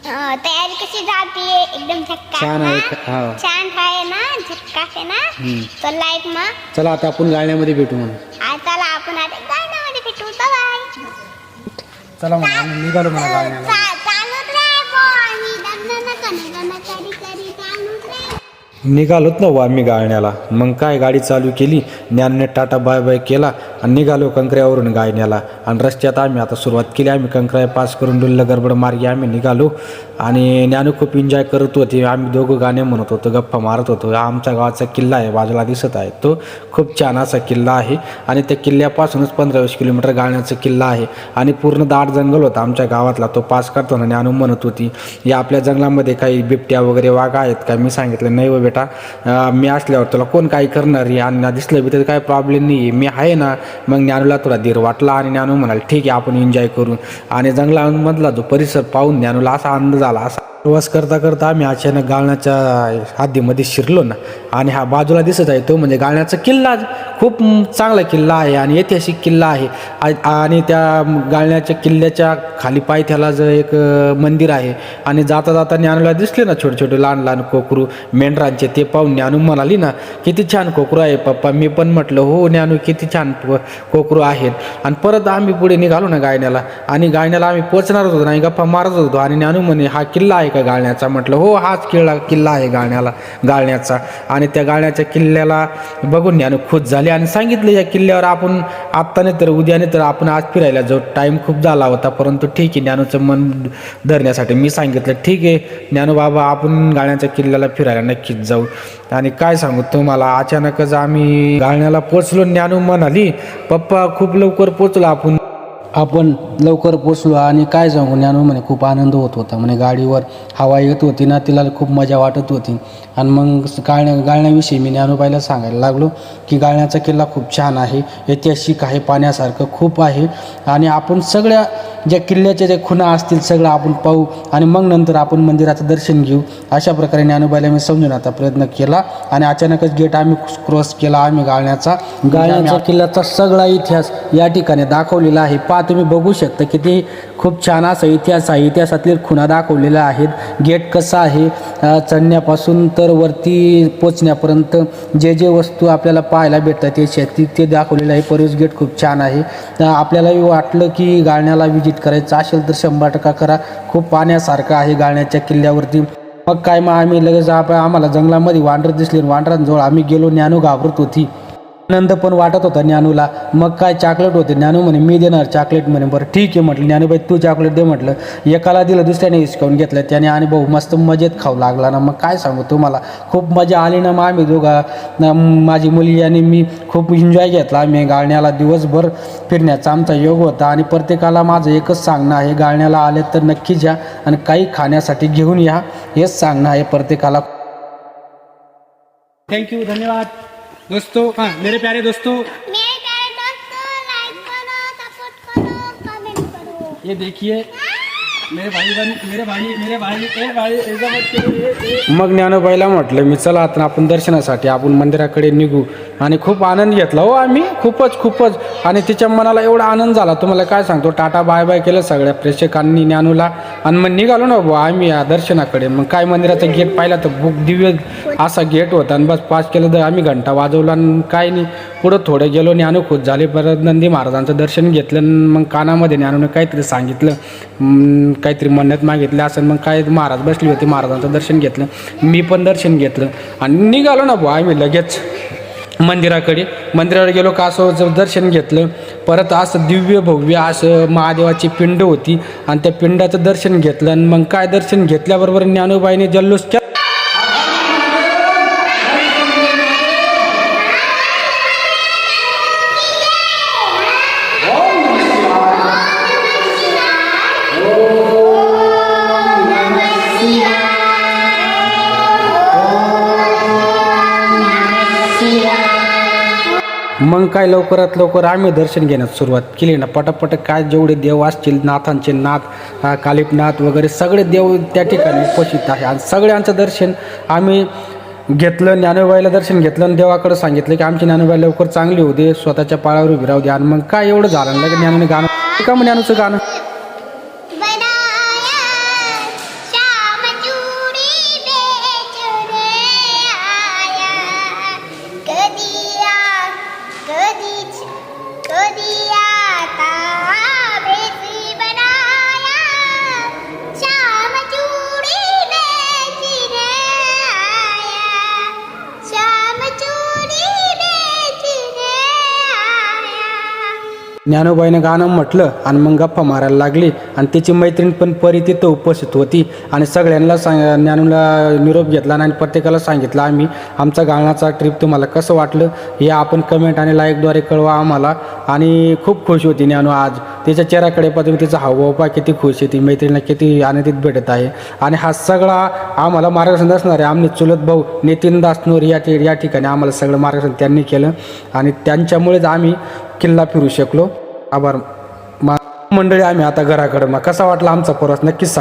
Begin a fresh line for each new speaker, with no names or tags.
तयारी कशी जाते एकदम झक्कास
छान
ना?
आहे हा.
छान आहे ना, झक्कास आहे ना. तर लाईक मग
चला आता आपण गाण्यामध्ये भेटू म्हणून.
चला आपण आता गाण्यामध्ये भेटू. बाय.
चला मग आम्ही निघालो म्हणा गाण्याला.
चालूच रे पण मी दमदम कणकण करी करी चालूच रे.
निघालोत ना आम्ही गायण्याला. मग काय गाडी चालू केली, ज्ञानने टाटा बाय बाय केला आणि निघालो कंकऱ्यावरून गायण्याला. आणि रस्त्यात आम्ही आता सुरुवात केली. आम्ही कंकऱ्या पास करून डुल्ल गडबड मार्गी आम्ही निघालो. आणि ज्ञानू खूप एन्जॉय करत होते. आम्ही दोघं गाणे म्हणत होतो, गप्पा मारत होतो. आमच्या गावाचा किल्ला आहे, बाजूला दिसत आहे, तो खूप छान असा किल्ला आहे. आणि त्या किल्ल्यापासूनच 15-20 किलोमीटर गाण्याचा किल्ला आहे. आणि पूर्ण दाट जंगल होता आमच्या गावातला. तो पास करताना ज्ञानू म्हणत होती, या आपल्या जंगलामध्ये काही बिबट्या वगैरे वाघ आहेत का? मी सांगितलं नाही व बेटा, मी असल्यावर तुला कोण काही करणार आहे, आणि दिसलं बी तर काय प्रॉब्लेम नाही आहे, मी आहे ना. मग ज्ञानूला थोडा धीर वाटला आणि ज्ञानू म्हणाल ठीक आहे आपण एन्जॉय करू. आणि जंगलामधला जो परिसर पाहून ज्ञानूला असा आनंद झाला. असा प्रवास करता करता आम्ही अचानक गाळण्याच्या हद्दीमध्ये शिरलो ना. आणि हा बाजूला दिसत आहे तो म्हणजे गाळण्याचा किल्ला. खूप चांगला किल्ला आहे आणि ऐतिहासिक किल्ला आहे. आणि त्या गाळण्याच्या किल्ल्याच्या खाली पायथ्याला जर एक मंदिर आहे. आणि जाता जाता ज्ञानूला दिसले ना छोटे छोटे लहान लहान कोकरू मेंढरांचे. ते पाहून ज्ञानू म्हणाली ना, किती छान कोकरू आहे पप्पा. मी पण म्हटलं हो ज्ञानू, किती छान कोकरू आहेत. आणि परत आम्ही पुढे निघालो ना गायण्याला. आणि गायण्याला आम्ही पोचणारच होतो आणि गप्पा मारत होतो. आणि ज्ञानू म्हणे हा किल्ला आहे का गाळण्याचा? म्हटलं हो हाच किल्ला आहे गाळण्याचा. आणि त्या गाळण्याच्या किल्ल्याला बघून ज्ञानू खुश झाले आणि सांगितलं या किल्ल्यावर आपण आत्ता नाही तर उद्या नाही तर आपण आज फिरायला जाऊ. टाईम खूप झाला होता, परंतु ठीक आहे ज्ञानूचं मन धरण्यासाठी मी सांगितलं ठीक आहे ज्ञानू बाबा, आपण गाळण्याच्या किल्ल्याला फिरायला नक्कीच जाऊ. आणि काय सांगू तुम्हाला, अचानकच आम्ही गाळण्याला पोचलो. ज्ञानू म्हणाली पप्पा खूप लवकर पोचलो आपण लवकर पोचलो. आणि काय सांगू ज्ञानू म्हणे खूप आनंद होत होता म्हणे. गाडीवर हवा येत होती ना, तिला खूप मजा वाटत होती. आणि मग गाळण्याविषयी मी ज्ञानूबाईला सांगायला लागलो की गाळण्याचा किल्ला खूप छान आहे, ऐतिहासिक आहे, पाहण्यासारखं खूप आहे. आणि आपण सगळ्या ज्या किल्ल्याच्या ज्या खुणा असतील सगळं आपण पाहू आणि मग नंतर आपण मंदिराचं दर्शन घेऊ. अशा प्रकारे ज्ञानूबाईला मी समजवण्याचा प्रयत्न केला. आणि अचानकच गेट आम्ही क्रॉस केला. आम्ही गाळण्याचा किल्ल्याचा सगळा इतिहास या ठिकाणी दाखवलेला आहे. तुम्ही बघू शकता किती खूप छान असा इतिहास आहे. इतिहासातले खुणा दाखवलेल्या आहेत. गेट कसा आहे चढण्यापासून तर वरती पोचण्यापर्यंत जे जे वस्तू आपल्याला पाहायला भेटतात ते दाखवलेलं आहे. परवेश गेट खूप छान आहे. आपल्यालाही वाटलं की गाळण्याला विजिट करायचं असेल तर 100% करा. खूप पाहण्यासारखं आहे गाळण्याच्या किल्ल्यावरती. मग काय मग आम्ही लगेच आम्हाला जंगलामध्ये वांढर दिसले. वांढरांजवळ आम्ही गेलो. ज्ञानू घाबरत होती, आनंद पण वाटत होता ज्ञानूला. मग काय चॉकलेट होते. ज्ञानू म्हणे मी देणार चॉकलेट म्हणे. बरं ठीक आहे म्हटलं ज्ञानूबाई तू चॉकलेट दे म्हटलं. एकाला दिलं दुसऱ्याने हिसकावून घेतलं त्याने. आणि भाऊ मस्त मजेत खाऊ लागला ना. मग काय सांगू तुम्हाला, खूप मजा आली ना. मग आम्ही दोघा माझी मुलगी आणि मी खूप एन्जॉय घेतला. आम्ही गाळण्याला दिवसभर फिरण्याचा आमचा योग होता. आणि प्रत्येकाला माझं एकच सांगणं आहे, गाळण्याला आले तर नक्कीच या आणि काही खाण्यासाठी घेऊन या, हेच सांगणं आहे प्रत्येकाला.
थैंक यू, धन्यवाद दोस्तों। हाँ मेरे प्यारे दोस्तों,
लाइक करो, सपोर्ट करो, कमेंट करो।
ये देखिए मेरे भाई ऐसा मत करो।
मग ज्ञानूबाईला म्हटलं मी चला आता आपण दर्शनासाठी आपण मंदिराकडे निघू. आणि खूप आनंद घेतला हो आम्ही, खूपच. आणि तिच्या मनाला एवढा आनंद झाला तुम्हाला काय सांगतो. टाटा बाय बाय केलं सगळ्या प्रेक्षकांनी ज्ञानूला. आणि मग निघालो ना बुवा आम्ही या दर्शनाकडे. मग काय मंदिराचा गेट पाहिला तर दिव्य असा गेट होता. आणि बस पास केलं तर आम्ही घंटा वाजवला आणि काय नाही. पुढं थोडं गेलो. ज्ञानू खुश झाले. परत नंदी महाराजांचं दर्शन घेतलं. मग कानामध्ये ज्ञानूने काहीतरी सांगितलं, काहीतरी मन्नत मागितली असं. मग काय महाराज बसली होती, महाराजांचं दर्शन घेतलं. मी पण दर्शन घेतलं आणि निघालो ना बुवा आम्ही लगेच मंदिराकडे गेलो. कासवाचं दर्शन घेतलं. परत असं दिव्य भव्य असं महादेवाची पिंड होती आणि त्या पिंडाचं दर्शन घेतलं. आणि मग काय दर्शन घेतल्याबरोबर ज्ञानूबाईने जल्लोष केला. मग काय लवकरात लवकर आम्ही दर्शन घेण्यास सुरुवात केली ना. पटापट काय जेवढे देव असतील, नाथांचे नाथ, कालिपनाथ वगैरे सगळे देव त्या ठिकाणी उपस्थित आहे. आणि सगळ्यांचं दर्शन आम्ही घेतलं. ज्ञानूबाईला दर्शन घेतलं आणि देवाकडे सांगितलं की आमची ज्ञानूबाई लवकर चांगली होऊ दे, स्वतःच्या पायावर उभी राहू दे. आणि मग काय एवढं झालं ना की ज्ञानूने गाणं का, मग ज्ञानूचं गाणं ज्ञानूबाईनं गाणं म्हटलं आणि मग गप्पा मारायला लागली आणि तिची मैत्रीण पण परी तिथं उपस्थित होती आणि सगळ्यांना ज्ञानूला निरोप घेतला आणि प्रत्येकाला सांगितलं आम्ही आमचा गाण्याचा ट्रिप तुम्हाला कसं वाटलं हे आपण कमेंट आणि लाईकद्वारे कळवा आम्हाला. आणि खूप खुश होती ज्ञानू आज. तिच्या चेहऱ्याकडे पाहून तिचा हावभाव पहा किती खुश आहे, ती मैत्रिणीला किती आनंदित भेटत आहे. आणि हा सगळा आम्हाला मार्गदर्शन असणार आहे आमचे चुलत भाऊ नितीन दासनूर या ठिकाणी आम्हाला सगळं मार्गदर्शन त्यांनी केलं आणि त्यांच्यामुळेच आम्ही किल्ला फिरू शकलो. आभार मंडळी. आम्ही आता घराकडं. मग कसा वाटला आमचा प्रवास नक्कीच सांगा.